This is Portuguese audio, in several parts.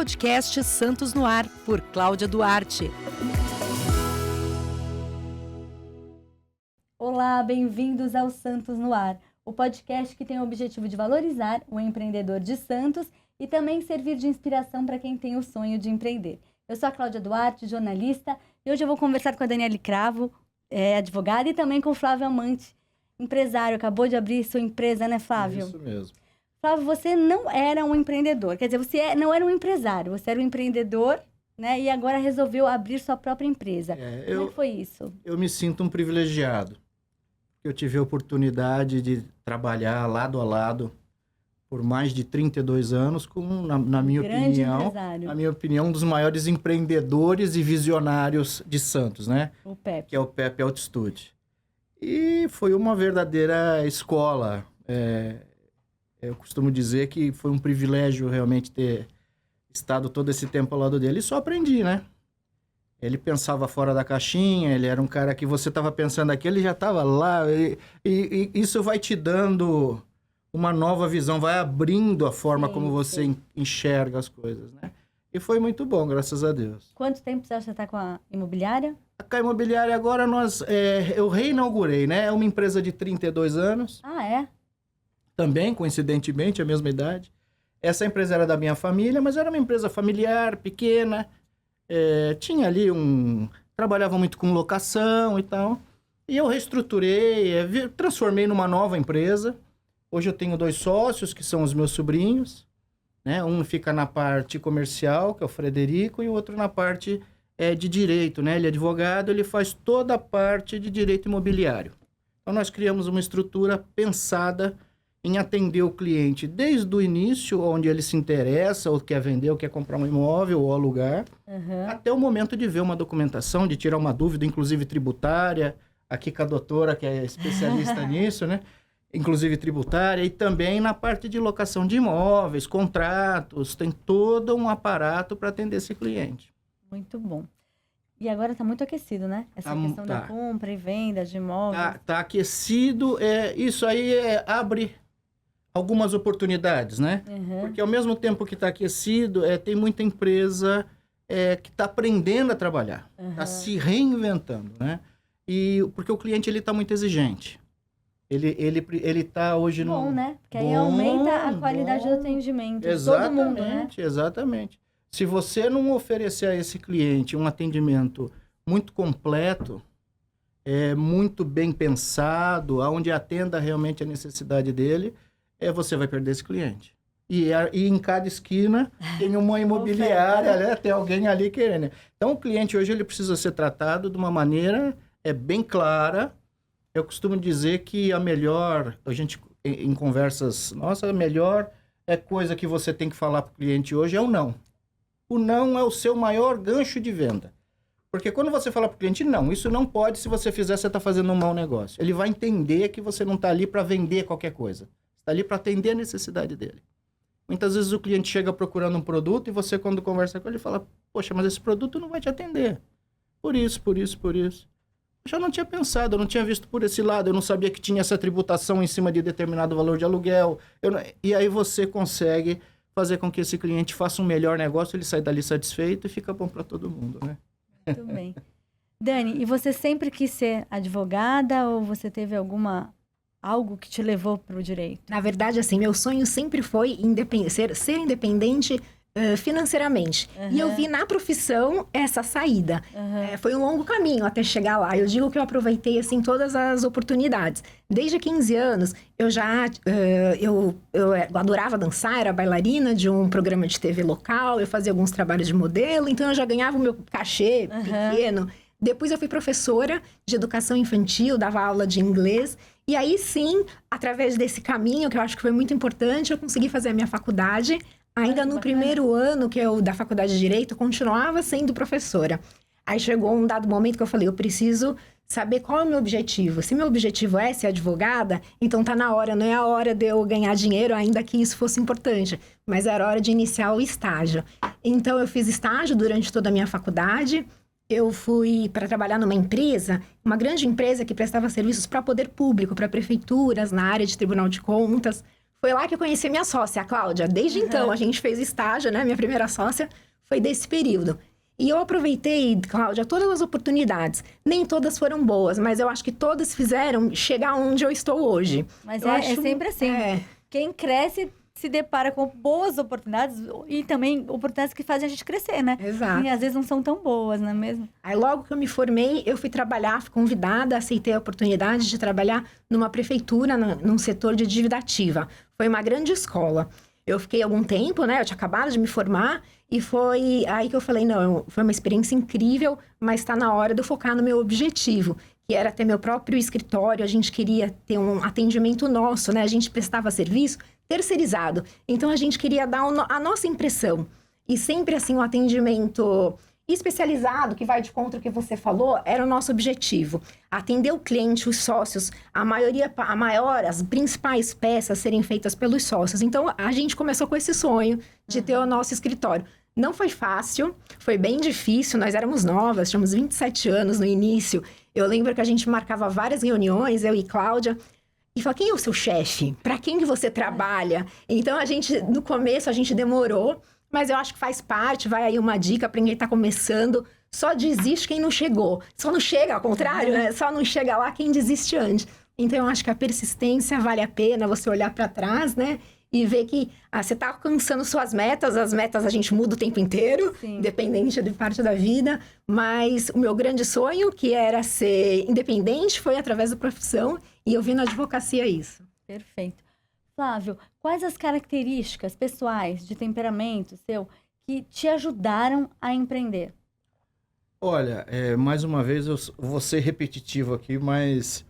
podcast Santos no Ar, por Cláudia Duarte. Olá, bem-vindos ao Santos no Ar, o podcast que tem o objetivo de valorizar o empreendedor de Santos e também servir de inspiração para quem tem o sonho de empreender. Eu sou a Cláudia Duarte, jornalista, e hoje eu vou conversar com a Daniele Cravo, advogada, e também com o Flávio Amante, empresário. Acabou de abrir sua empresa, né, Flávio? Isso mesmo. Flávio, você não era um empreendedor, quer dizer, você não era um empresário, você era um empreendedor, né? E agora resolveu abrir sua própria empresa. Como é que foi isso? Eu me sinto um privilegiado. Eu tive a oportunidade de trabalhar lado a lado por mais de 32 anos com, na minha opinião, um dos maiores empreendedores e visionários de Santos, né? O Pepe. Que é o Pepe Altitude. E foi uma verdadeira escola. Eu costumo dizer que foi um privilégio realmente ter estado todo esse tempo ao lado dele. E só aprendi, né? Ele pensava fora da caixinha, ele era um cara que você estava pensando aqui, ele já estava lá. E isso vai te dando uma nova visão, vai abrindo a forma como você enxerga as coisas, né? E foi muito bom, graças a Deus. Quanto tempo você está com a imobiliária? A imobiliária agora eu reinaugurei, né? É uma empresa de 32 anos. Ah, é? Também, coincidentemente, a mesma idade. Essa empresa era da minha família, mas era uma empresa familiar, pequena. Tinha ali trabalhava muito com locação e tal. E eu reestruturei, transformei numa nova empresa. Hoje eu tenho 2 sócios, que são os meus sobrinhos, né? Um fica na parte comercial, que é o Frederico, e o outro na parte de direito, né? Ele é advogado, ele faz toda a parte de direito imobiliário. Então nós criamos uma estrutura pensada em atender o cliente desde o início, onde ele se interessa, ou quer vender, ou quer comprar um imóvel, ou alugar, até o momento de ver uma documentação, de tirar uma dúvida, inclusive tributária, aqui com a doutora, que é especialista nisso, né? Inclusive tributária, e também na parte de locação de imóveis, contratos, tem todo um aparato para atender esse cliente. Muito bom. E agora está muito aquecido, né? Essa questão da compra e venda de imóveis. Tá aquecido, isso aí abre algumas oportunidades, né? Porque ao mesmo tempo que está aquecido, tem muita empresa que está aprendendo a trabalhar, está se reinventando, né? Porque o cliente está muito exigente. Ele está hoje no... Bom, né? Porque aí aumenta a qualidade do atendimento. Exatamente, todo mundo, né? Exatamente. Se você não oferecer a esse cliente um atendimento muito completo, muito bem pensado, onde atenda realmente a necessidade dele, você vai perder esse cliente. E em cada esquina tem uma imobiliária, né? Tem alguém ali querendo. Então, o cliente hoje ele precisa ser tratado de uma maneira bem clara. Eu costumo dizer que a melhor, em conversas nossas, a melhor coisa que você tem que falar para o cliente hoje é o não. O não é o seu maior gancho de venda. Porque quando você fala para o cliente, não, isso não pode, se você fizer, você está fazendo um mau negócio. Ele vai entender que você não está ali para vender qualquer coisa. Está ali para atender a necessidade dele. Muitas vezes o cliente chega procurando um produto e você, quando conversa com ele, fala, poxa, mas esse produto não vai te atender. Por isso. Eu já não tinha pensado, eu não tinha visto por esse lado, eu não sabia que tinha essa tributação em cima de determinado valor de aluguel. E aí você consegue fazer com que esse cliente faça um melhor negócio, ele sai dali satisfeito e fica bom para todo mundo, né? Muito bem. Dani, e você sempre quis ser advogada ou você teve algo que te levou para o direito? Na verdade, assim, meu sonho sempre foi ser independente financeiramente. E eu vi na profissão essa saída. Foi um longo caminho até chegar lá. Eu digo que eu aproveitei, assim, todas as oportunidades. Desde 15 anos, eu já... eu adorava dançar, era bailarina de um programa de TV local, eu fazia alguns trabalhos de modelo, então eu já ganhava o meu cachê pequeno. Depois eu fui professora de educação infantil, dava aula de inglês. E aí sim, através desse caminho, que eu acho que foi muito importante, eu consegui fazer a minha faculdade. Ainda no primeiro ano da faculdade de Direito, eu continuava sendo professora. Aí chegou um dado momento que eu falei, eu preciso saber qual é o meu objetivo. Se meu objetivo é ser advogada, então tá na hora, não é a hora de eu ganhar dinheiro, ainda que isso fosse importante, mas era hora de iniciar o estágio. Então eu fiz estágio durante toda a minha faculdade. Eu fui para trabalhar numa empresa, uma grande empresa que prestava serviços para poder público, para prefeituras, na área de Tribunal de Contas. Foi lá que eu conheci minha sócia, a Cláudia. Desde então, a gente fez estágio, né? Minha primeira sócia foi desse período. E eu aproveitei, Cláudia, todas as oportunidades. Nem todas foram boas, mas eu acho que todas fizeram chegar onde eu estou hoje. Mas eu é acho, sempre assim. Quem cresce se depara com boas oportunidades e também oportunidades que fazem a gente crescer, né? Exato. E às vezes não são tão boas, não é mesmo? Aí logo que eu me formei, eu fui trabalhar, fui convidada, aceitei a oportunidade de trabalhar numa prefeitura, num setor de dívida ativa. Foi uma grande escola. Eu fiquei algum tempo, né? Eu tinha acabado de me formar e foi aí que eu falei, não, foi uma experiência incrível, mas está na hora de eu focar no meu objetivo, que era ter meu próprio escritório. A gente queria ter um atendimento nosso, né? A gente prestava serviço terceirizado. Então, a gente queria dar a nossa impressão. E sempre, assim, um atendimento especializado, que vai de contra o que você falou, era o nosso objetivo. Atender o cliente, os sócios, as principais peças serem feitas pelos sócios. Então, a gente começou com esse sonho de ter o nosso escritório. Não foi fácil, foi bem difícil, nós éramos novas, tínhamos 27 anos no início. Eu lembro que a gente marcava várias reuniões, eu e Cláudia, e falava, quem é o seu chefe? Para quem que você trabalha? Então, no começo, a gente demorou, mas eu acho que faz parte, vai aí uma dica para quem está começando, só desiste quem não chegou. Só não chega, ao contrário, né? Só não chega lá quem desiste antes. Então, eu acho que a persistência vale a pena você olhar para trás, né? E ver que você está alcançando suas metas, as metas a gente muda o tempo inteiro, Sim. independente de parte da vida, mas o meu grande sonho, que era ser independente, foi através da profissão, e eu vi na advocacia isso. Perfeito. Flávio, quais as características pessoais de temperamento seu que te ajudaram a empreender? Olha, mais uma vez eu vou ser repetitivo aqui, mas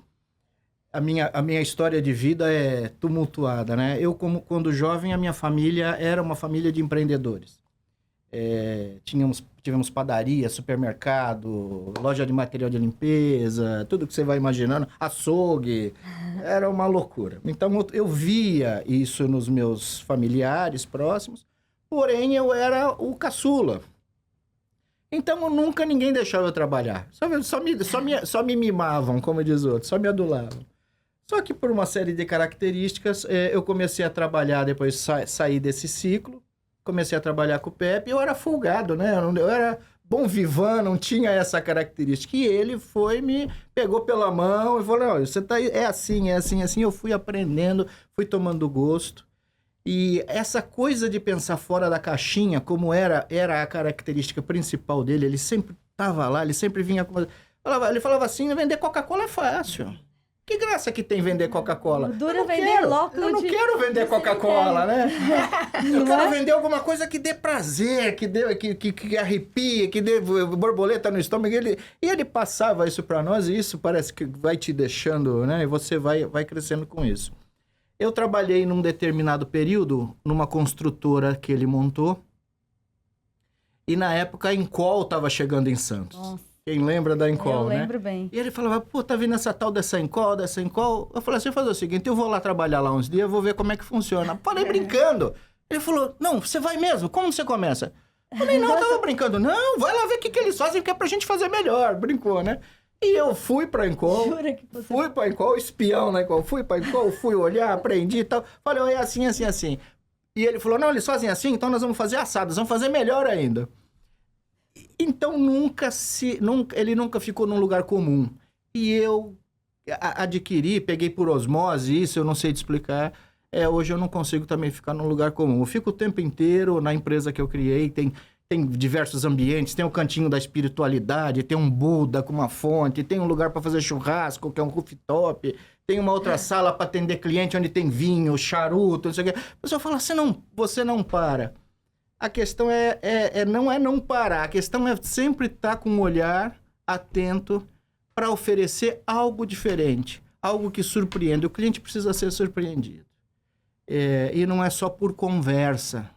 a minha história de vida é tumultuada, né? Eu, quando jovem, a minha família era uma família de empreendedores. Tivemos padaria, supermercado, loja de material de limpeza, tudo que você vai imaginando, açougue, era uma loucura. Então, eu via isso nos meus familiares próximos, porém, eu era o caçula. Então, nunca ninguém deixava eu trabalhar. Só me mimavam, como diz o outro, só me adulavam. Só que por uma série de características, eu comecei a trabalhar, depois saí desse ciclo, comecei a trabalhar com o Pepe, eu era folgado, né? Eu era bom vivan, não tinha essa característica. E ele me pegou pela mão e falou, não, você é assim, assim. Eu fui aprendendo, fui tomando gosto. E essa coisa de pensar fora da caixinha, como era a característica principal dele, ele sempre estava lá, ele sempre vinha com... Ele falava assim, vender Coca-Cola é fácil. Que graça que tem vender Coca-Cola? Dura vender logo. Eu não quero vender Coca-Cola, né? Eu quero vender alguma coisa que dê prazer, que arrepie, que dê borboleta no estômago. E ele passava isso para nós, e isso parece que vai te deixando, né? E você vai crescendo com isso. Eu trabalhei num determinado período numa construtora que ele montou. E na época a Encol estava chegando em Santos. Nossa. Quem lembra da Encol, né? Eu lembro bem. E ele falava, pô, tá vendo essa tal dessa Encol? Eu falei assim, fazer o seguinte, eu vou lá trabalhar lá uns dias, eu vou ver como é que funciona. Falei, brincando. Ele falou, não, você vai mesmo? Como você começa? Eu falei, não, eu tava brincando. Não, vai lá ver o que eles fazem, que é pra gente fazer melhor. Brincou, né? E eu fui pra Encol, fui pra Encol, espião na Encol, fui pra Encol, fui olhar, aprendi e tal. Falei, é assim, assim, assim. E ele falou, não, eles fazem assim, então nós vamos fazer assados, vamos fazer melhor ainda. Então, ele nunca ficou num lugar comum. E eu adquiri, peguei por osmose, isso eu não sei te explicar. Hoje eu não consigo também ficar num lugar comum. Eu fico o tempo inteiro na empresa que eu criei, tem diversos ambientes, tem o cantinho da espiritualidade, tem um Buda com uma fonte, tem um lugar para fazer churrasco, que é um rooftop, tem uma outra sala para atender cliente onde tem vinho, charuto, não sei o quê. A pessoa fala, você não para. A questão não é não parar, a questão é sempre estar com um olhar atento para oferecer algo diferente, algo que surpreenda. O cliente precisa ser surpreendido. E não é só por conversa,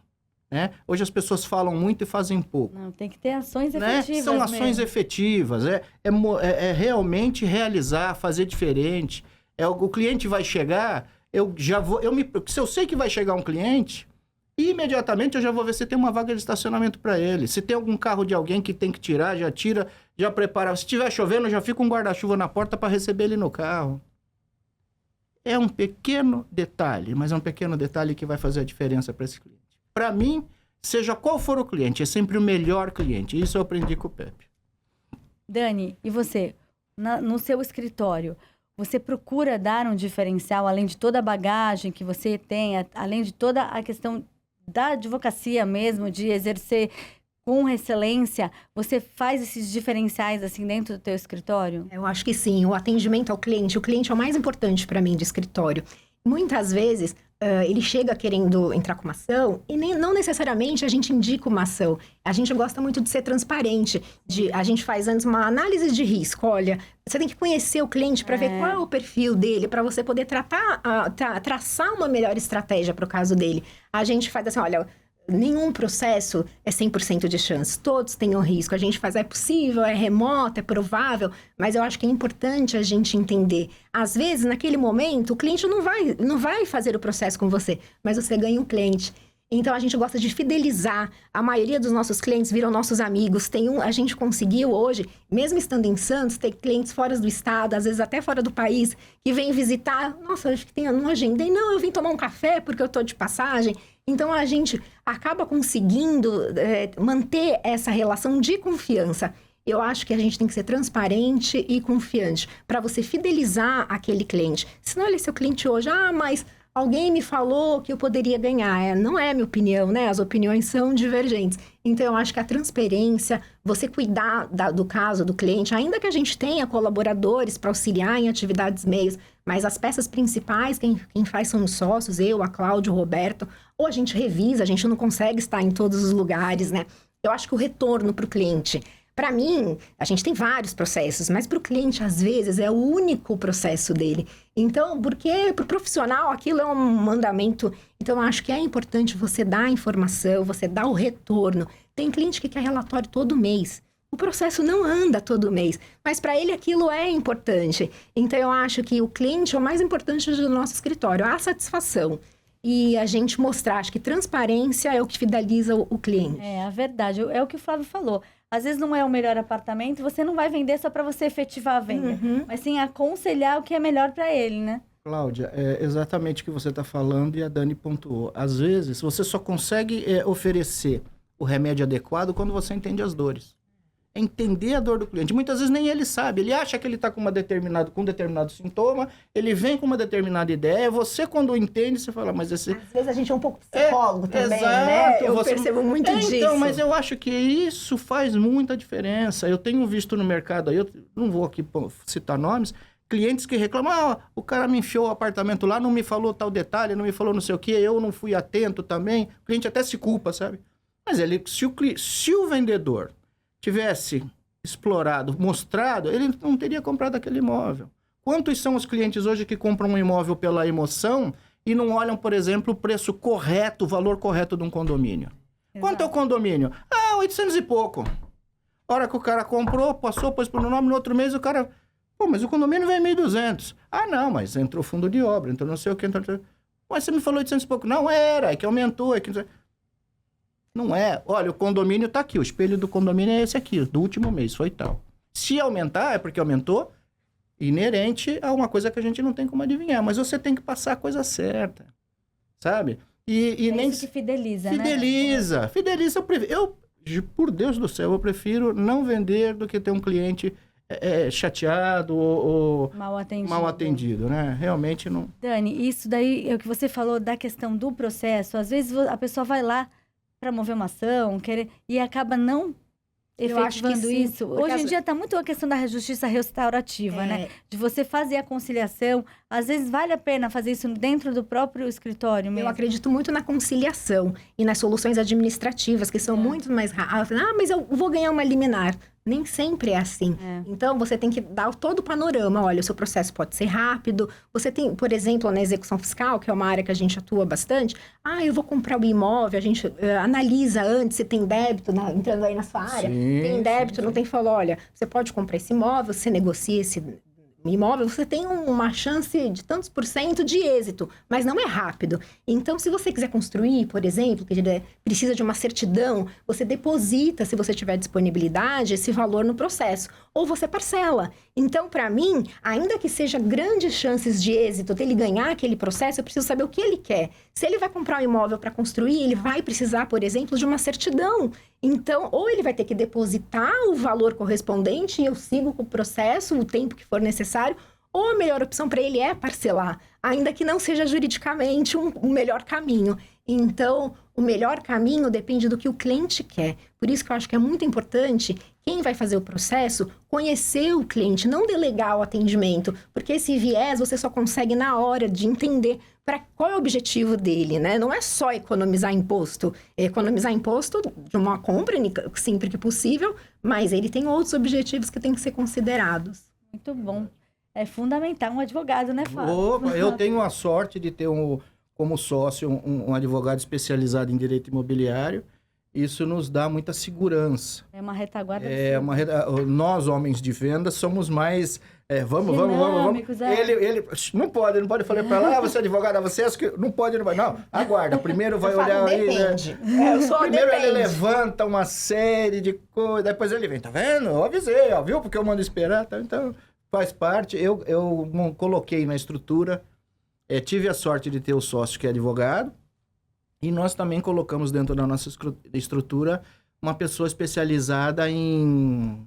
né? Hoje as pessoas falam muito e fazem pouco. Não, tem que ter ações efetivas, São ações mesmo. efetivas, é realmente realizar, fazer diferente. O cliente vai chegar, se eu sei que vai chegar um cliente... E imediatamente eu já vou ver se tem uma vaga de estacionamento para ele. Se tem algum carro de alguém que tem que tirar, já tira, já prepara. Se estiver chovendo, já fica um guarda-chuva na porta para receber ele no carro. É um pequeno detalhe, mas é um pequeno detalhe que vai fazer a diferença para esse cliente. Para mim, seja qual for o cliente, é sempre o melhor cliente. Isso eu aprendi com o Pepe. Dani, e você? No seu escritório, você procura dar um diferencial, além de toda a bagagem que você tem, além de toda a questão da advocacia mesmo, de exercer com excelência, você faz esses diferenciais assim dentro do teu escritório? Eu acho que sim, o atendimento ao cliente, o cliente é o mais importante para mim de escritório. Muitas vezes, ele chega querendo entrar com uma ação e não necessariamente a gente indica uma ação. A gente gosta muito de ser transparente, a gente faz antes uma análise de risco. Olha, você tem que conhecer o cliente para ver qual é o perfil dele, para você poder traçar uma melhor estratégia para o caso dele. A gente faz assim, olha, nenhum processo é 100% de chance. Todos têm um risco. A gente faz, é possível, é remoto, é provável, mas eu acho que é importante a gente entender. Às vezes, naquele momento, o cliente não vai fazer o processo com você, mas você ganha um cliente. Então, a gente gosta de fidelizar. A maioria dos nossos clientes viram nossos amigos. A gente conseguiu hoje, mesmo estando em Santos, ter clientes fora do estado, às vezes até fora do país, que vêm visitar. Nossa, acho que não agendei. Não, eu vim tomar um café porque eu estou de passagem. Então, a gente acaba conseguindo manter essa relação de confiança. Eu acho que a gente tem que ser transparente e confiante para você fidelizar aquele cliente. Senão ele é seu cliente hoje. Ah, mas alguém me falou que eu poderia ganhar. Não é minha opinião, né? As opiniões são divergentes. Então, eu acho que a transparência, você cuidar do caso do cliente, ainda que a gente tenha colaboradores para auxiliar em atividades meios, mas as peças principais, quem faz são os sócios, eu, a Cláudia, o Roberto, ou a gente revisa, a gente não consegue estar em todos os lugares, né? Eu acho que o retorno para o cliente, para mim, a gente tem vários processos, mas para o cliente, às vezes, é o único processo dele. Então, porque para o profissional, aquilo é um mandamento. Então, eu acho que é importante você dar a informação, você dar o retorno. Tem cliente que quer relatório todo mês. O processo não anda todo mês, mas para ele aquilo é importante. Então, eu acho que o cliente é o mais importante do nosso escritório, a satisfação. E a gente mostrar, acho que transparência é o que fideliza o cliente. É, a verdade, é o que o Flávio falou. Às vezes não é o melhor apartamento, você não vai vender só para você efetivar a venda, mas sim aconselhar o que é melhor para ele, né? Cláudia, é exatamente o que você está falando e a Dani pontuou. Às vezes, você só consegue oferecer o remédio adequado quando você entende as dores. É entender a dor do cliente. Muitas vezes nem ele sabe. Ele acha que ele está com um determinado sintoma, ele vem com uma determinada ideia. Você, quando entende, você fala, mas esse... Às vezes a gente é um pouco psicólogo também, exato, né? Eu percebo muito disso. Então, mas eu acho que isso faz muita diferença. Eu tenho visto no mercado aí, eu não vou aqui citar nomes, clientes que reclamam, o cara me enfiou o apartamento lá, não me falou tal detalhe, não me falou não sei o quê, eu não fui atento também. O cliente até se culpa, sabe? Mas se o vendedor tivesse explorado, mostrado, ele não teria comprado aquele imóvel. Quantos são os clientes hoje que compram um imóvel pela emoção e não olham, por exemplo, o preço correto, o valor correto de um condomínio? Exato. Quanto é o condomínio? 800 e pouco. A hora que o cara comprou, passou, pôs pro nome, no outro mês o cara... Pô, mas o condomínio vem 1.200. Não, mas entrou fundo de obra, entrou não sei o que, entrou... Mas você me falou 800 e pouco. Não era, é que aumentou, é que... Não é. Olha, o condomínio está aqui. O espelho do condomínio é esse aqui, do último mês, foi tal. Se aumentar, é porque aumentou, inerente a uma coisa que a gente não tem como adivinhar. Mas você tem que passar a coisa certa, sabe? E nem isso que fideliza, né? Fideliza. Por Deus do céu, eu prefiro não vender do que ter um cliente chateado ou mal atendido, né? Realmente não... Dani, isso daí é o que você falou da questão do processo. Às vezes a pessoa vai lá para mover uma ação, e acaba não efetivando isso. Hoje em dia está muito a questão da justiça restaurativa, né? De você fazer a conciliação. Às vezes vale a pena fazer isso dentro do próprio escritório mesmo. Eu acredito muito na conciliação e nas soluções administrativas, que são muito mais rápidas. Mas eu vou ganhar uma liminar. Nem sempre é assim. Então, você tem que dar todo o panorama. Olha, o seu processo pode ser rápido. Você tem, por exemplo, na execução fiscal, que é uma área que a gente atua bastante. Eu vou comprar o imóvel, a gente analisa antes se tem débito, entrando aí na sua área. Tem débito, não tem, falou, olha, você pode comprar esse imóvel, você negocia esse imóvel, você tem uma chance de tantos % de êxito, mas não é rápido. Então, se você quiser construir, por exemplo, que precisa de uma certidão, você deposita, se você tiver disponibilidade, esse valor no processo. ou você parcela. Então, para mim, ainda que seja grandes chances de êxito dele ganhar aquele processo, eu preciso saber o que ele quer. Se ele vai comprar um imóvel para construir, ele vai precisar, por exemplo, de uma certidão. Então, ou ele vai ter que depositar o valor correspondente e eu sigo com o processo, o tempo que for necessário, ou a melhor opção para ele é parcelar, ainda que não seja juridicamente um melhor caminho. Então, o melhor caminho depende do que o cliente quer. Por isso que eu acho que é muito importante quem vai fazer o processo conhecer o cliente, não delegar o atendimento, porque esse viés você só consegue na hora de entender para qual é o objetivo dele, né? Não é só economizar imposto. É economizar imposto de uma compra sempre que possível, mas ele tem outros objetivos que têm que ser considerados. Muito bom. É fundamental um advogado, né, Fábio? Opa, eu tenho a sorte de ter como sócio um advogado especializado em direito imobiliário. Isso nos dá muita segurança. É uma retaguarda. Nós, homens de venda, somos mais... vamos. Ele não pode falar para lá, você é advogado, você acha que... Não pode. Não, aguarda. Primeiro vai olhar aí, depende. Né? Primeiro ele levanta uma série de coisas, depois ele vem, tá vendo? Eu avisei, ó, viu? Porque eu mando esperar, tá? Então... Faz parte, eu coloquei na estrutura, tive a sorte de ter o sócio que é advogado, e nós também colocamos dentro da nossa estrutura uma pessoa especializada em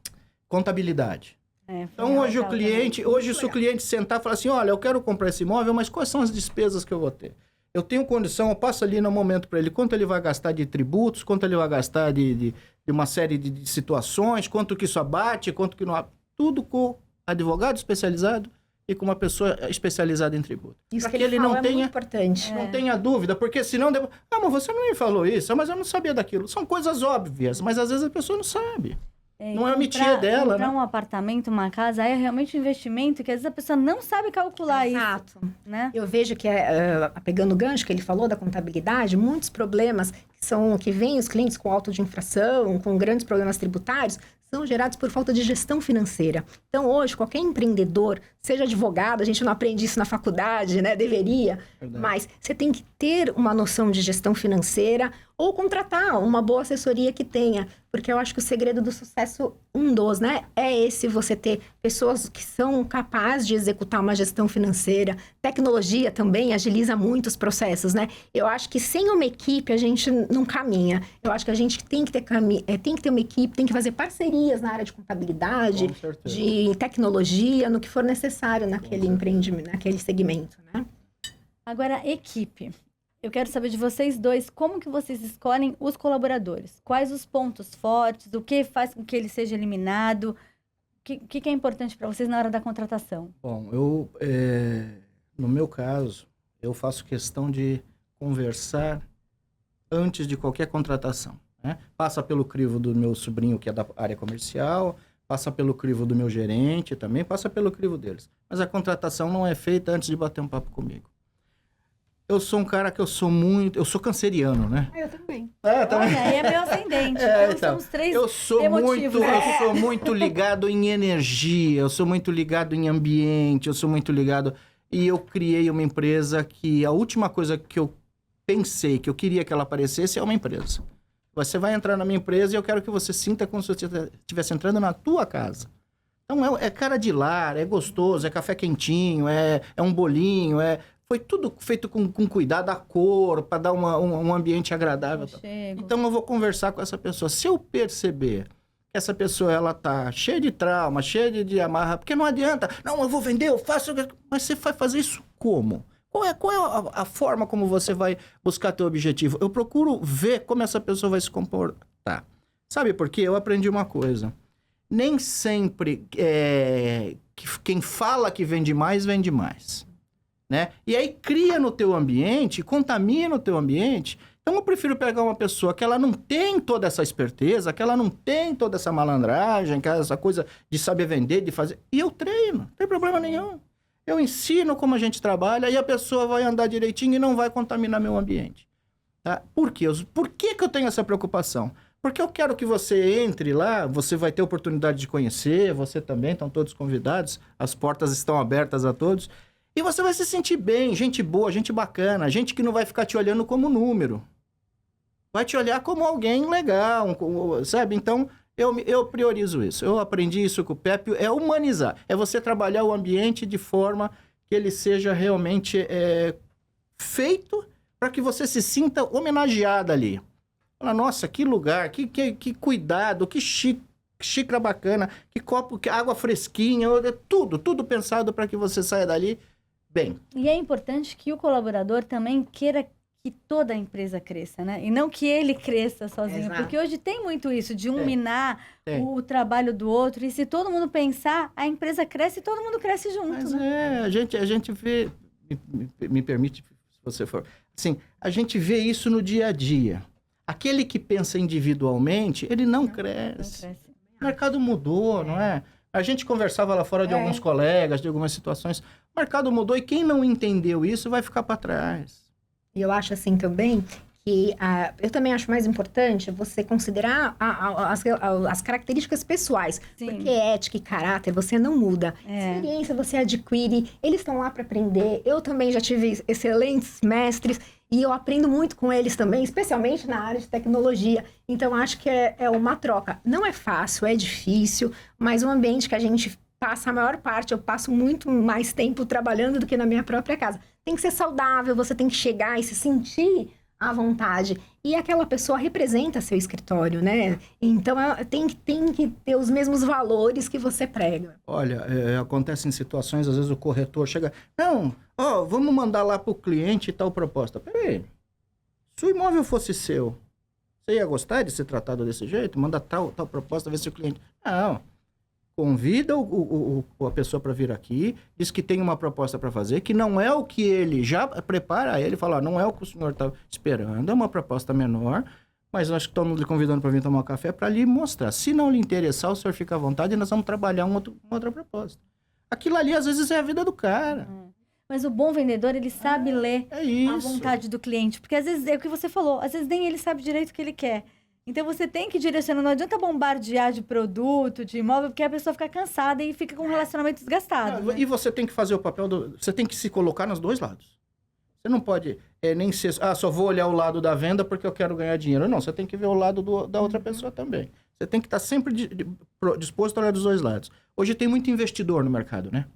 contabilidade. Então, hoje se o cliente sentar e falar assim, olha, eu quero comprar esse imóvel, mas quais são as despesas que eu vou ter? Eu tenho condição, eu passo ali no momento para ele, quanto ele vai gastar de tributos, quanto ele vai gastar de uma série de situações, quanto que isso abate, quanto que não... Tudo com advogado especializado e com uma pessoa especializada em tributo. Isso que ele não tenha, muito importante. Não tenha dúvida, porque senão... mas você não me falou isso, mas eu não sabia daquilo. São coisas óbvias, mas às vezes a pessoa não sabe. Não é a mitia dela, comprar né? um apartamento, uma casa, é realmente um investimento que às vezes a pessoa não sabe calcular. Exato. Isso. Né? Eu vejo que, pegando o gancho que ele falou da contabilidade, muitos problemas que vêm os clientes com auto de infração, com grandes problemas tributários, são gerados por falta de gestão financeira. Então, hoje, qualquer empreendedor, seja advogado, a gente não aprende isso na faculdade, né? Deveria. Verdade. Mas você tem que ter uma noção de gestão financeira ou contratar uma boa assessoria que tenha. Porque eu acho que o segredo do sucesso, né? É esse, você ter pessoas que são capazes de executar uma gestão financeira. Tecnologia também agiliza muito os processos, né? Eu acho que sem uma equipe, a gente não caminha. Eu acho que a gente tem que ter uma equipe, tem que fazer parceria na área de contabilidade, de tecnologia, no que for necessário naquele empreendimento, naquele segmento, né? Agora, equipe. Eu quero saber de vocês dois, como que vocês escolhem os colaboradores? Quais os pontos fortes? O que faz com que ele seja eliminado? O que é importante para vocês na hora da contratação? Bom, no meu caso, eu faço questão de conversar antes de qualquer contratação. Né? Passa pelo crivo do meu sobrinho, que é da área comercial, passa pelo crivo do meu gerente também, passa pelo crivo deles. Mas a contratação não é feita antes de bater um papo comigo. Eu sou um cara que eu sou canceriano, né? Eu também. Também. Olha, é meu ascendente. Então, somos três emotivos. Eu sou muito ligado em energia, eu sou muito ligado em ambiente, eu sou muito ligado... E eu criei uma empresa que a última coisa que eu pensei, que eu queria que ela aparecesse, é uma empresa. Você vai entrar na minha empresa e eu quero que você sinta como se você estivesse entrando na tua casa. Então, é cara de lar, é gostoso, é café quentinho, é um bolinho, Foi tudo feito com cuidado, a cor, para dar um ambiente agradável. Então, eu vou conversar com essa pessoa. Se eu perceber que essa pessoa, ela tá cheia de trauma, cheia de amarra, porque não adianta, não, eu vou vender, eu faço... Mas você vai fazer isso como? Qual é a forma como você vai buscar teu objetivo? Eu procuro ver como essa pessoa vai se comportar. Sabe por quê? Eu aprendi uma coisa. Nem sempre quem fala que vende mais, vende mais. Né? E aí cria no teu ambiente, contamina o teu ambiente. Então eu prefiro pegar uma pessoa que ela não tem toda essa esperteza, que ela não tem toda essa malandragem, que essa coisa de saber vender, de fazer... E eu treino, não tem problema nenhum. Eu ensino como a gente trabalha e a pessoa vai andar direitinho e não vai contaminar meu ambiente. Tá? Por quê? Por que eu tenho essa preocupação? Porque eu quero que você entre lá, você vai ter oportunidade de conhecer, você também, estão todos convidados, as portas estão abertas a todos, e você vai se sentir bem, gente boa, gente bacana, gente que não vai ficar te olhando como número. Vai te olhar como alguém legal, sabe? Então, Eu priorizo isso. Eu aprendi isso com o Pepe, é humanizar. É você trabalhar o ambiente de forma que ele seja realmente feito para que você se sinta homenageada ali. Fala, nossa, que lugar, que cuidado, que xícara bacana, que copo, que água fresquinha, tudo pensado para que você saia dali bem. E é importante que o colaborador também queira que toda a empresa cresça, né? E não que ele cresça sozinho. Exato. Porque hoje tem muito isso, de minar Tem. o trabalho do outro. E se todo mundo pensar, a empresa cresce e todo mundo cresce junto, Mas né? a gente vê, me permite, se você for, assim, a gente vê isso no dia a dia. Aquele que pensa individualmente, ele não cresce. Não cresce. O mercado mudou, não é? A gente conversava lá fora de alguns colegas, de algumas situações. O mercado mudou e quem não entendeu isso vai ficar para trás. E eu acho assim também que eu também acho mais importante você considerar as características pessoais. Sim. Porque ética e caráter você não muda. Experiência você adquire, eles estão lá para aprender. Eu também já tive excelentes mestres e eu aprendo muito com eles também, especialmente na área de tecnologia. Então, acho que é uma troca. Não é fácil, é difícil, mas o ambiente que a gente passa a maior parte, eu passo muito mais tempo trabalhando do que na minha própria casa. Tem que ser saudável, você tem que chegar e se sentir à vontade. E aquela pessoa representa seu escritório, né? Então, tem que ter os mesmos valores que você prega. Olha, acontecem situações, às vezes o corretor chega... Não, vamos mandar lá para o cliente tal proposta. Peraí, se o imóvel fosse seu, você ia gostar de ser tratado desse jeito? Manda tal proposta, ver se o cliente... Não. Convida a pessoa para vir aqui, diz que tem uma proposta para fazer, que não é o que ele já prepara, ele fala, não é o que o senhor está esperando, é uma proposta menor, mas nós estamos lhe convidando para vir tomar um café para lhe mostrar. Se não lhe interessar, o senhor fica à vontade e nós vamos trabalhar uma outra proposta. Aquilo ali, às vezes, é a vida do cara. Mas o bom vendedor, ele sabe ler É isso. a vontade do cliente. Porque às vezes é o que você falou, às vezes nem ele sabe direito o que ele quer. Então você tem que direcionar, não adianta bombardear de produto, de imóvel, porque a pessoa fica cansada e fica com um relacionamento desgastado. Né? E você tem que fazer o papel você tem que se colocar nos dois lados. Você não pode nem ser... só vou olhar o lado da venda porque eu quero ganhar dinheiro. Não, você tem que ver o lado da outra pessoa também. Você tem que estar sempre disposto a olhar dos dois lados. Hoje tem muito investidor no mercado, né?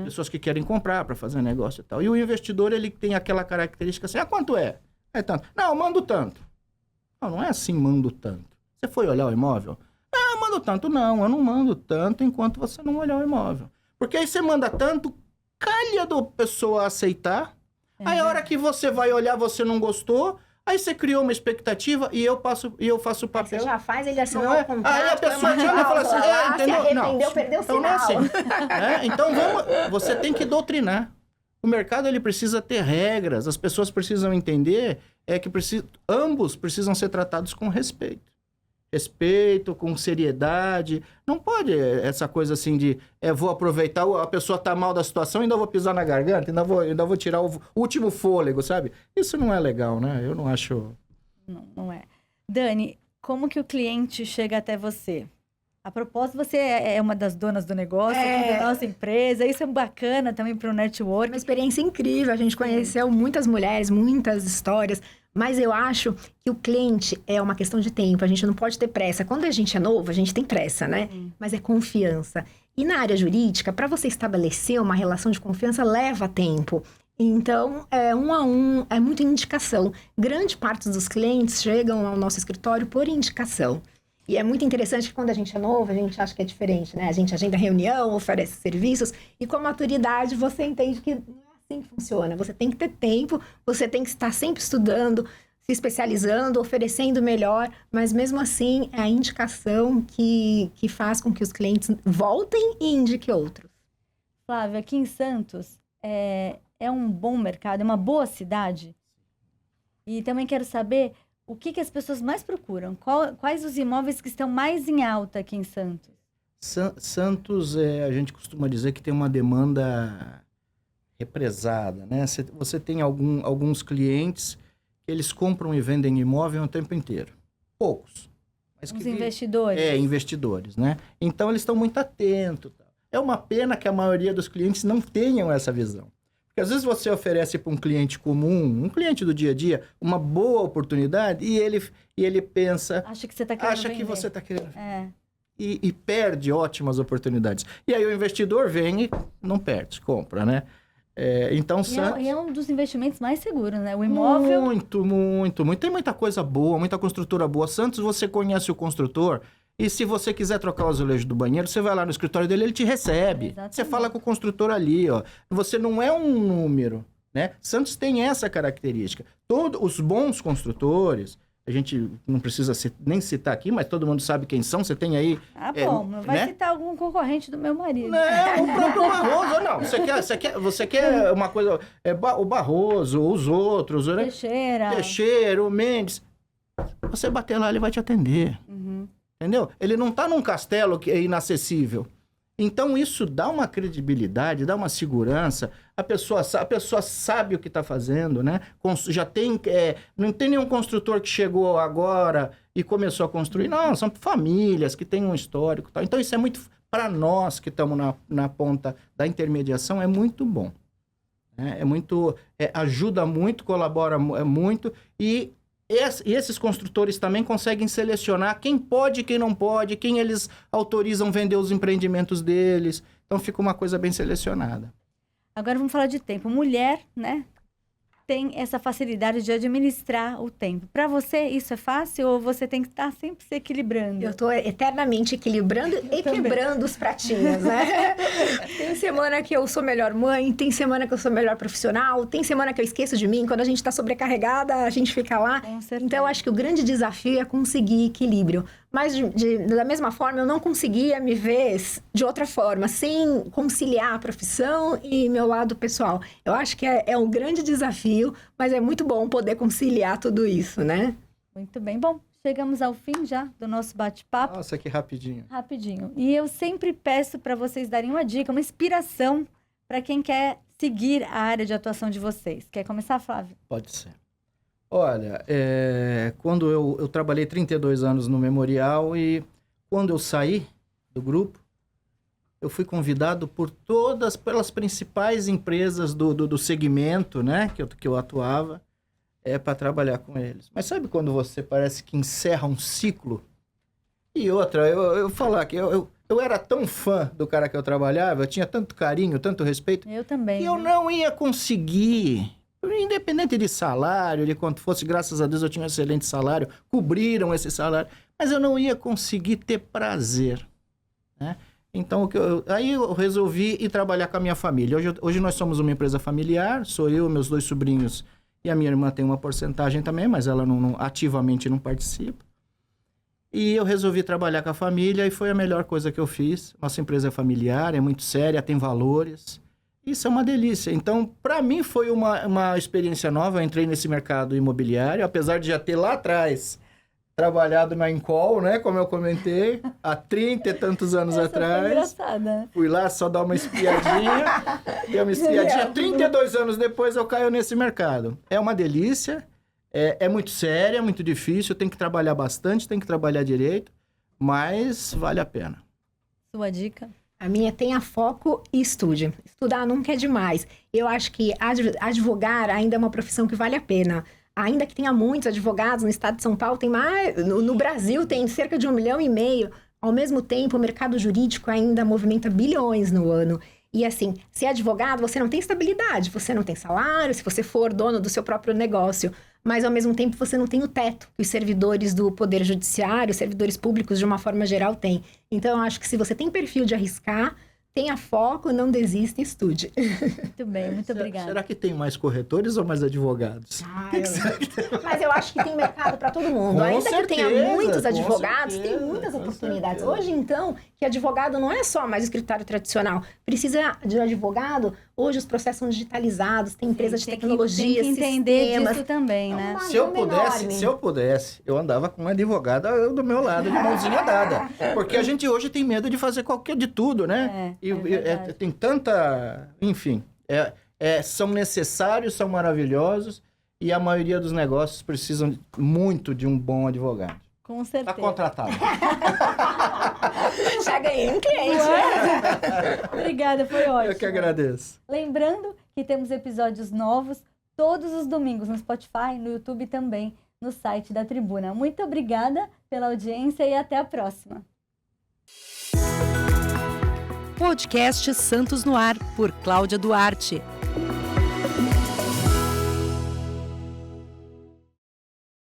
Pessoas que querem comprar para fazer negócio e tal. E o investidor, ele tem aquela característica assim, quanto é? É tanto. Não, eu mando tanto. Não é assim, mando tanto. Você foi olhar o imóvel? Eu mando tanto. Não, eu não mando tanto enquanto você não olhar o imóvel. Porque aí você manda tanto, calha da pessoa aceitar. Aí a hora que você vai olhar, você não gostou. Aí você criou uma expectativa e eu faço o papel. Você já faz, ele assinou Não é? o contrato. Aí a pessoa olha e fala assim, entendeu? Se arrependeu, perdeu o Então não é sinal. assim. Então você tem que doutrinar. O mercado, ele precisa ter regras, as pessoas precisam entender que ambos precisam ser tratados com respeito. Respeito, com seriedade. Não pode essa coisa assim de vou aproveitar, a pessoa tá mal da situação e ainda vou pisar na garganta, ainda vou tirar o último fôlego, sabe? Isso não é legal, né? Eu não acho... Não é. Dani, como que o cliente chega até você? A propósito, você é uma das donas do negócio, da nossa empresa. Isso é bacana também para o network. Uma experiência incrível. A gente conheceu muitas mulheres, muitas histórias. Mas eu acho que o cliente é uma questão de tempo. A gente não pode ter pressa. Quando a gente é novo, a gente tem pressa, né? Mas é confiança. E na área jurídica, para você estabelecer uma relação de confiança, leva tempo. Então, um a um, é muita indicação. Grande parte dos clientes chegam ao nosso escritório por indicação. E é muito interessante que quando a gente é novo, a gente acha que é diferente, né? A gente agenda reunião, oferece serviços, e com a maturidade você entende que não é assim que funciona. Você tem que ter tempo, você tem que estar sempre estudando, se especializando, oferecendo melhor, mas mesmo assim é a indicação que faz com que os clientes voltem e indiquem outros. Flávia, aqui em Santos é um bom mercado, é uma boa cidade? E também quero saber... O que as pessoas mais procuram? Quais os imóveis que estão mais em alta aqui em Santos? Santos, a gente costuma dizer que tem uma demanda represada, né? Você tem alguns clientes que eles compram e vendem imóvel o tempo inteiro. Poucos. Mas Os investidores. Investidores, né? Então, eles estão muito atentos. É uma pena que a maioria dos clientes não tenham essa visão. Porque às vezes você oferece para um cliente comum, um cliente do dia a dia, uma boa oportunidade e ele pensa... Acha que você está querendo Acha que vender. você está querendo... É. E perde ótimas oportunidades. E aí o investidor vem e não perde, compra, né? Então, Santos... E é um dos investimentos mais seguros, né? O imóvel... Muito. Tem muita coisa boa, muita construtora boa. Santos, você conhece o construtor e se você quiser trocar o azulejo do banheiro, você vai lá no escritório dele, ele te recebe. Exatamente. Você fala com o construtor ali, ó. Você não é um número, né? Santos tem essa característica. Todos os bons construtores... A gente não precisa nem citar aqui, mas todo mundo sabe quem são. Você tem aí... Não vai né? citar algum concorrente do meu marido. Não, o próprio Barroso. Não, você quer uma coisa... o Barroso, os outros... Né? Teixeira, o Mendes. Você bater lá, ele vai te atender. Uhum. Entendeu? Ele não está num castelo que é inacessível. Então, isso dá uma credibilidade, dá uma segurança. A pessoa sabe o que está fazendo, né? Já tem... não tem nenhum construtor que chegou agora e começou a construir. Não, são famílias que têm um histórico. Tal. Então, isso é muito... Para nós que estamos na ponta da intermediação, é muito bom. Né? Ajuda muito, colabora muito. E esses construtores também conseguem selecionar quem pode e quem não pode, quem eles autorizam vender os empreendimentos deles. Então, fica uma coisa bem selecionada. Agora vamos falar de tempo. Mulher, né, tem essa facilidade de administrar o tempo. Para você, isso é fácil ou você tem que estar sempre se equilibrando? Eu estou eternamente equilibrando e quebrando os pratinhos, né? Tem semana que eu sou melhor mãe, tem semana que eu sou melhor profissional, tem semana que eu esqueço de mim. Quando a gente está sobrecarregada, a gente fica lá. Com certeza. Então, eu acho que o grande desafio é conseguir equilíbrio. Mas, da mesma forma, eu não conseguia me ver de outra forma, sem conciliar a profissão e meu lado pessoal. Eu acho que é um grande desafio, mas é muito bom poder conciliar tudo isso, né? Muito bem. Bom, chegamos ao fim já do nosso bate-papo. Nossa, que rapidinho. Rapidinho. E eu sempre peço para vocês darem uma dica, uma inspiração para quem quer seguir a área de atuação de vocês. Quer começar, Flávio? Pode ser. Olha, quando eu trabalhei 32 anos no Memorial e quando eu saí do grupo, eu fui convidado pelas principais empresas do segmento, né, que eu atuava, para trabalhar com eles. Mas sabe quando você parece que encerra um ciclo? E outra, eu falar que eu era tão fã do cara que eu trabalhava, eu tinha tanto carinho, tanto respeito, Eu também. que eu não ia conseguir... Independente de salário, de quanto fosse, graças a Deus eu tinha um excelente salário, cobriram esse salário, mas eu não ia conseguir ter prazer, né? Então, aí eu resolvi ir trabalhar com a minha família. Hoje nós somos uma empresa familiar, sou eu, meus 2 sobrinhos e a minha irmã tem uma porcentagem também, mas ela ativamente não participa. E eu resolvi trabalhar com a família e foi a melhor coisa que eu fiz. Nossa empresa é familiar, é muito séria, tem valores. Isso é uma delícia. Então, para mim foi uma experiência nova. Eu entrei nesse mercado imobiliário, apesar de já ter lá atrás trabalhado na Incol, né? Como eu comentei, há 30 e tantos anos atrás. Foi engraçada. Fui lá só dar uma espiadinha. Dei uma espiadinha. 32 anos depois eu caio nesse mercado. É uma delícia. É muito sério, é muito difícil. Tem que trabalhar bastante, tem que trabalhar direito. Mas vale a pena. Sua dica? A minha tenha foco e estude. Estudar nunca é demais. Eu acho que advogar ainda é uma profissão que vale a pena. Ainda que tenha muitos advogados no estado de São Paulo, tem mais, no Brasil tem cerca de 1,5 milhão. Ao mesmo tempo, o mercado jurídico ainda movimenta bilhões no ano. E assim, ser advogado, você não tem estabilidade, você não tem salário, se você for dono do seu próprio negócio. Mas, ao mesmo tempo, você não tem o teto que os servidores do Poder Judiciário, os servidores públicos, de uma forma geral, têm. Então, eu acho que se você tem perfil de arriscar, tenha foco, não desista e estude. Muito bem, muito obrigada. Será que tem mais corretores ou mais advogados? Mas eu acho que tem mercado para todo mundo. Com Ainda certeza, que tenha muitos com advogados, certeza, tem muitas com oportunidades. certeza. Hoje, então, que advogado não é só mais escritório tradicional. Precisa de advogado. Hoje os processos são digitalizados, tem empresas de tecnologia, tem que entender sistemas. disso também, né? uma Se eu gama pudesse, eu andava com um advogado do meu lado, de mãozinha dada. Porque a gente hoje tem medo de fazer de tudo, né? verdade. Tem tanta... Enfim, são necessários, são maravilhosos e a maioria dos negócios precisam muito de um bom advogado. Com certeza. Está contratado. Já ganhei um cliente. Obrigada, foi ótimo. Eu que agradeço. Lembrando que temos episódios novos todos os domingos no Spotify, no YouTube e também no site da Tribuna. Muito obrigada pela audiência e até a próxima. Podcast Santos no Ar, por Cláudia Duarte.